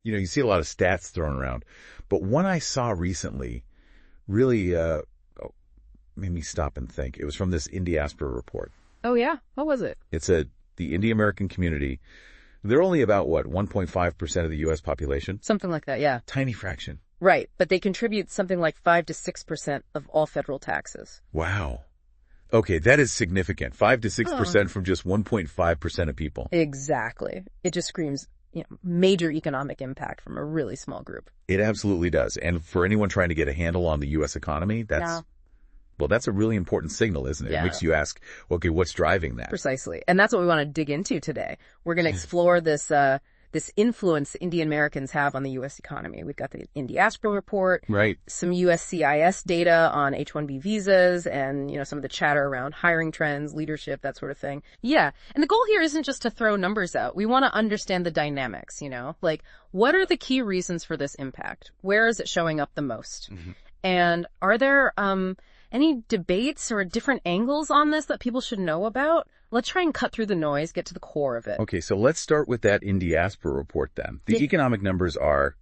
You see a lot of stats thrown around, but one I saw recently really made me stop and think. It was from this Indiaspora report. Oh, yeah? What was it? It said the Indian-American community, they're only about, 1.5% of the U.S. population? Something like that, yeah. Tiny fraction. Right, but they contribute something like 5 to 6% of all federal taxes. Wow. Okay, that is significant. 5 to 6% from just 1.5% of people. Exactly. It just screams, major economic impact from a really small group. It absolutely does. And for anyone trying to get a handle on the U.S. economy, that's a really important signal, isn't it? Yeah. It makes you ask, okay, what's driving that? Precisely. And that's what we want to dig into today. We're going to explore this influence Indian-Americans have on the U.S. economy. We've got the Indiaspora report, right? Some USCIS data on H-1B visas and, some of the chatter around hiring trends, leadership, that sort of thing. Yeah. And the goal here isn't just to throw numbers out. We want to understand the dynamics, like what are the key reasons for this impact? Where is it showing up the most? Mm-hmm. And are there any debates or different angles on this that people should know about? Let's try and cut through the noise, get to the core of it. Okay, so let's start with that Indiaspora report then. The economic numbers are,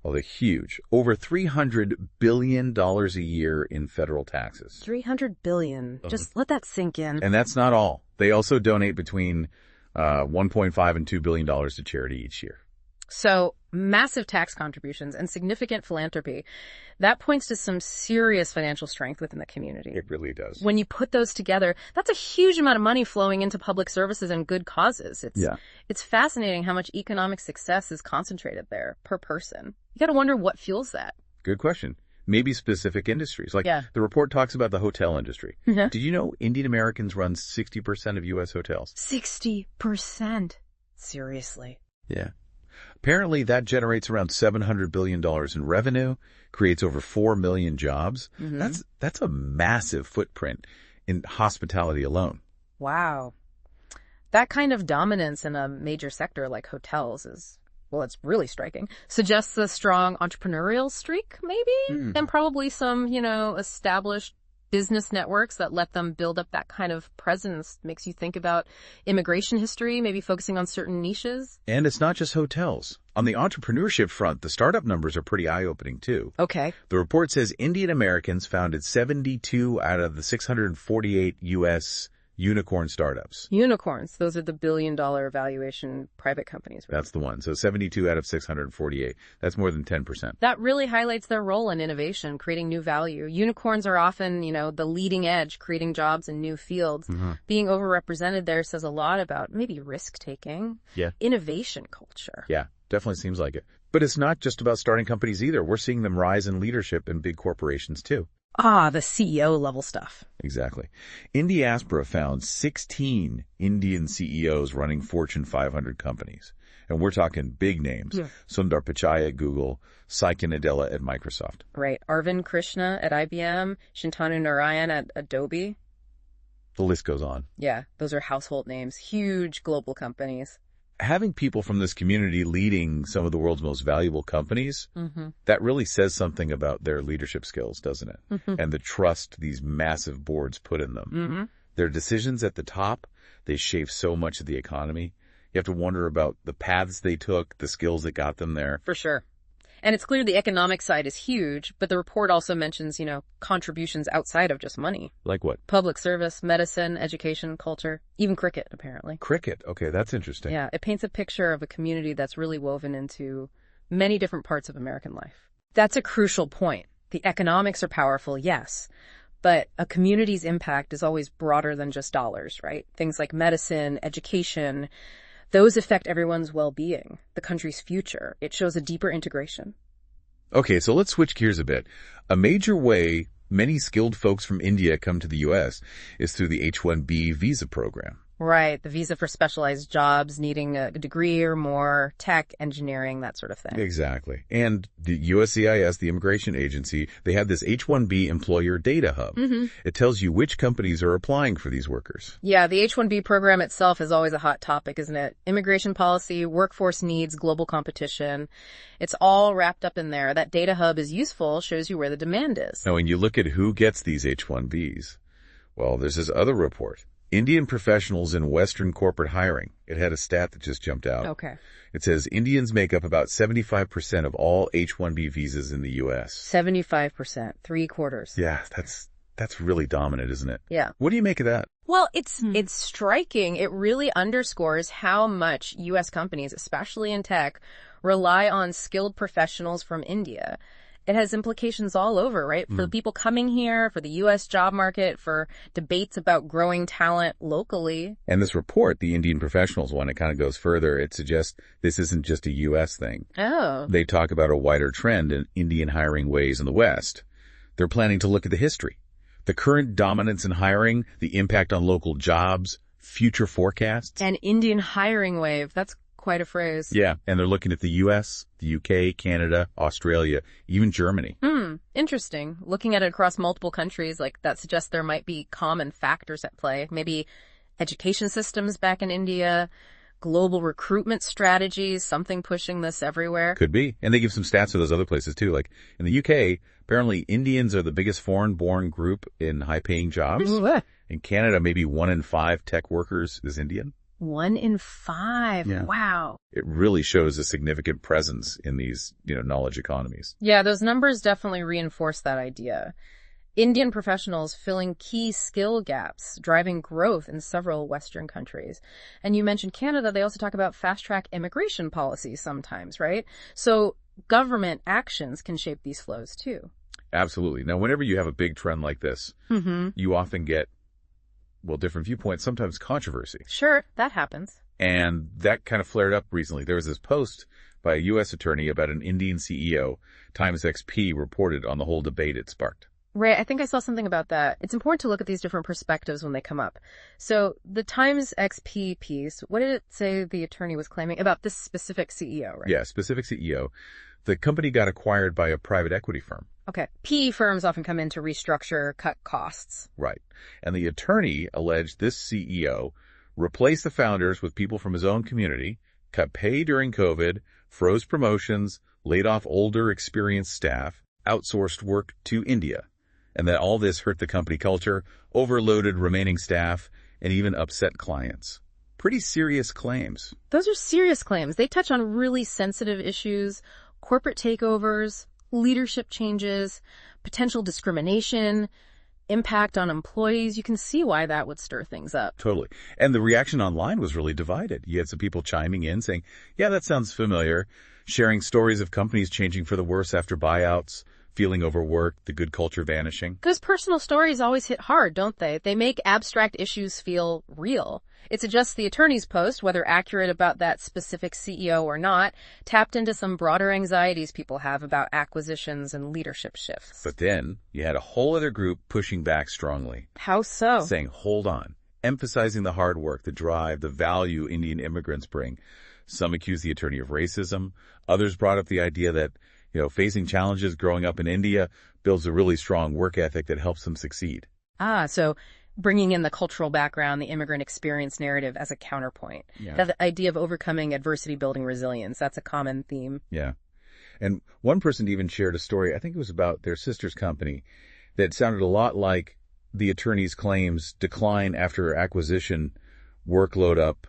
they're huge. Over $300 billion a year in federal taxes. $300 billion. Just let that sink in. And that's not all. They also donate between $1.5 and $2 billion to charity each year. So massive tax contributions and significant philanthropy. That points to some serious financial strength within the community. It really does. When you put those together, that's a huge amount of money flowing into public services and good causes. It's fascinating how much economic success is concentrated there per person. You got to wonder what fuels that. Good question. Maybe specific industries. The report talks about the hotel industry. Mm-hmm. Did you know Indian Americans run 60% of U.S. hotels? 60%? Seriously? Yeah. Apparently, that generates around $700 billion in revenue, creates over 4 million jobs. Mm-hmm. That's a massive footprint in hospitality alone. Wow. That kind of dominance in a major sector like hotels is, it's really striking. Suggests a strong entrepreneurial streak, maybe? And probably some, established business networks that let them build up that kind of presence. Makes you think about immigration history, maybe focusing on certain niches. And it's not just hotels. On the entrepreneurship front, the startup numbers are pretty eye-opening too. Okay. The report says Indian Americans founded 72 out of the 648 U.S. unicorn startups. Unicorns. Those are the billion-dollar valuation private companies. Right? That's the one. So 72 out of 648. That's more than 10%. That really highlights their role in innovation, creating new value. Unicorns are often, the leading edge, creating jobs in new fields. Mm-hmm. Being overrepresented there says a lot about maybe risk-taking, innovation culture. Yeah, definitely seems like it. But it's not just about starting companies either. We're seeing them rise in leadership in big corporations too. The CEO level stuff. Exactly. Indiaspora found 16 Indian CEOs running Fortune 500 companies. And we're talking big names. Yeah. Sundar Pichai at Google, Satya Nadella at Microsoft. Right. Arvind Krishna at IBM, Shantanu Narayan at Adobe. The list goes on. Yeah, those are household names. Huge global companies. Having people from this community leading some of the world's most valuable companies, that really says something about their leadership skills, doesn't it? Mm-hmm. And the trust these massive boards put in them. Mm-hmm. Their decisions at the top, they shape so much of the economy. You have to wonder about the paths they took, the skills that got them there. For sure. And it's clear the economic side is huge, but the report also mentions, contributions outside of just money. Like what? Public service, medicine, education, culture, even cricket, apparently. Cricket. Okay, that's interesting. Yeah, it paints a picture of a community that's really woven into many different parts of American life. That's a crucial point. The economics are powerful, yes, but a community's impact is always broader than just dollars, right? Things like medicine, education, those affect everyone's well-being, the country's future. It shows a deeper integration. Okay, so let's switch gears a bit. A major way many skilled folks from India come to the U.S. is through the H-1B visa program. Right, the visa for specialized jobs needing a degree or more, tech, engineering, that sort of thing. Exactly. And the USCIS, the immigration agency, they have this H-1B employer data hub. Mm-hmm. It tells you which companies are applying for these workers. Yeah, the H-1B program itself is always a hot topic, isn't it? Immigration policy, workforce needs, global competition. It's all wrapped up in there. That data hub is useful, shows you where the demand is. Now, when you look at who gets these H-1Bs, well, there's this other report. Indian professionals in Western corporate hiring. It had a stat that just jumped out. Okay. It says Indians make up about 75% of all H-1B visas in the U.S. 75%, 3/4. Yeah, that's really dominant, isn't it? Yeah. What do you make of that? Well, it's striking. It really underscores how much U.S. companies, especially in tech, rely on skilled professionals from India. It has implications all over, right? For the people coming here, for the U.S. job market, for debates about growing talent locally. And this report, the Indian professionals one, it kind of goes further. It suggests this isn't just a U.S. thing. Oh. They talk about a wider trend in Indian hiring ways in the West. They're planning to look at the history, the current dominance in hiring, the impact on local jobs, future forecasts. An Indian hiring wave. That's quite a phrase. Yeah, and they're looking at the U.S., the U.K., Canada, Australia, even Germany. Interesting. Looking at it across multiple countries, like that suggests there might be common factors at play. Maybe education systems back in India, global recruitment strategies, something pushing this everywhere. Could be. And they give some stats for those other places too. Like in the UK, apparently Indians are the biggest foreign-born group in high-paying jobs. In Canada, maybe 1 in 5 tech workers is Indian. 1 in 5. Yeah. Wow. It really shows a significant presence in these, knowledge economies. Yeah, those numbers definitely reinforce that idea. Indian professionals filling key skill gaps, driving growth in several Western countries. And you mentioned Canada. They also talk about fast-track immigration policies sometimes, right? So government actions can shape these flows too. Absolutely. Now, whenever you have a big trend like this, you often get, different viewpoints, sometimes controversy. Sure, that happens. And that kind of flared up recently. There was this post by a U.S. attorney about an Indian CEO. Times XP reported on the whole debate it sparked. Right, I think I saw something about that. It's important to look at these different perspectives when they come up. So the Times XP piece, what did it say the attorney was claiming about this specific CEO, right? Yeah, specific CEO. The company got acquired by a private equity firm. Okay. PE firms often come in to restructure, cut costs. Right. And the attorney alleged this CEO replaced the founders with people from his own community, cut pay during COVID, froze promotions, laid off older, experienced staff, outsourced work to India. And that all this hurt the company culture, overloaded remaining staff, and even upset clients. Pretty serious claims. Those are serious claims. They touch on really sensitive issues, corporate takeovers, leadership changes, potential discrimination, impact on employees. You can see why that would stir things up. Totally. And the reaction online was really divided. You had some people chiming in saying, yeah, that sounds familiar, sharing stories of companies changing for the worse after buyouts, feeling overworked, the good culture vanishing. Those personal stories always hit hard, don't they? They make abstract issues feel real. It suggests the attorney's post, whether accurate about that specific CEO or not, tapped into some broader anxieties people have about acquisitions and leadership shifts. But then you had a whole other group pushing back strongly. How so? Saying, hold on, emphasizing the hard work, the drive, the value Indian immigrants bring. Some accused the attorney of racism. Others brought up the idea that facing challenges growing up in India builds a really strong work ethic that helps them succeed. So bringing in the cultural background, the immigrant experience narrative as a counterpoint. Yeah. That idea of overcoming adversity, building resilience, that's a common theme. Yeah. And one person even shared a story, I think it was about their sister's company, that sounded a lot like the attorney's claims: decline after acquisition, workload up,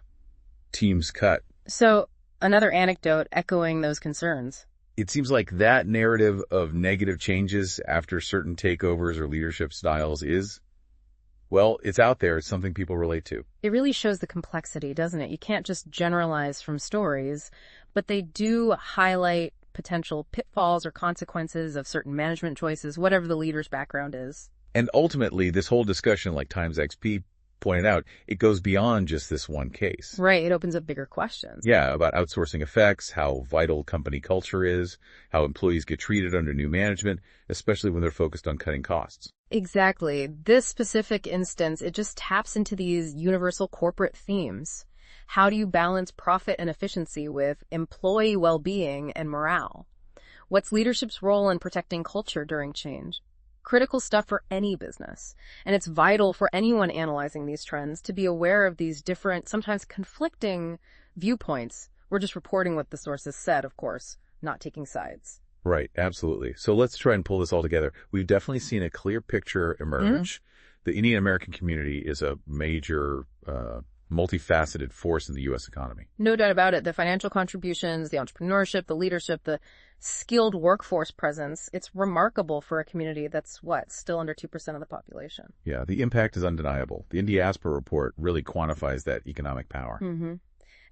teams cut. So another anecdote echoing those concerns. It seems like that narrative of negative changes after certain takeovers or leadership styles it's out there. It's something people relate to. It really shows the complexity, doesn't it? You can't just generalize from stories, but they do highlight potential pitfalls or consequences of certain management choices, whatever the leader's background is. And ultimately, this whole discussion, like Times XP pointed out, it goes beyond just this one case. Right. It opens up bigger questions. Yeah, about outsourcing effects, how vital company culture is, how employees get treated under new management, especially when they're focused on cutting costs. Exactly. This specific instance, it just taps into these universal corporate themes. How do you balance profit and efficiency with employee well-being and morale? What's leadership's role in protecting culture during change? Critical stuff for any business. And it's vital for anyone analyzing these trends to be aware of these different, sometimes conflicting viewpoints. We're just reporting what the sources said, of course, not taking sides. Right, absolutely. So let's try and pull this all together. We've definitely seen a clear picture emerge. the Indian American community is a major, multifaceted force in the U.S. economy. No doubt about it. The financial contributions, the entrepreneurship, the leadership, the skilled workforce presence, it's remarkable for a community that's, still under 2% of the population. Yeah, the impact is undeniable. The Indiaspora report really quantifies that economic power. Mm-hmm.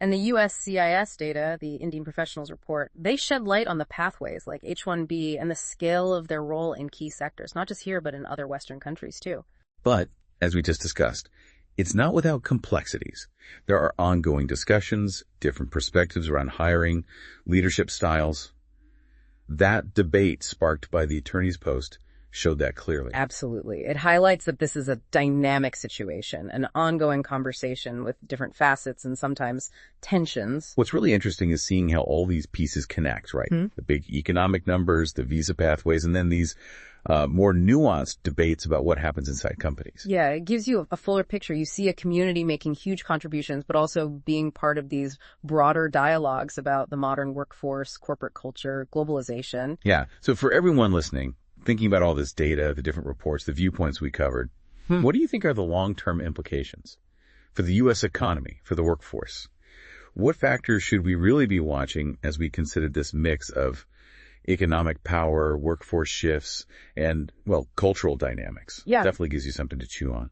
And the USCIS data, the Indian Professionals Report, they shed light on the pathways like H-1B and the scale of their role in key sectors, not just here, but in other Western countries too. But, as we just discussed, it's not without complexities. There are ongoing discussions, different perspectives around hiring, leadership styles. That debate sparked by the attorney's post showed that clearly. Absolutely. It highlights that this is a dynamic situation, an ongoing conversation with different facets and sometimes tensions. What's really interesting is seeing how all these pieces connect, right? Mm-hmm. The big economic numbers, the visa pathways, and then these more nuanced debates about what happens inside companies. Yeah, it gives you a fuller picture. You see a community making huge contributions, but also being part of these broader dialogues about the modern workforce, corporate culture, globalization. Yeah. So for everyone listening, thinking about all this data, the different reports, the viewpoints we covered, what do you think are the long-term implications for the U.S. economy, for the workforce? What factors should we really be watching as we consider this mix of economic power, workforce shifts, and, cultural dynamics? Yeah. Definitely gives you something to chew on.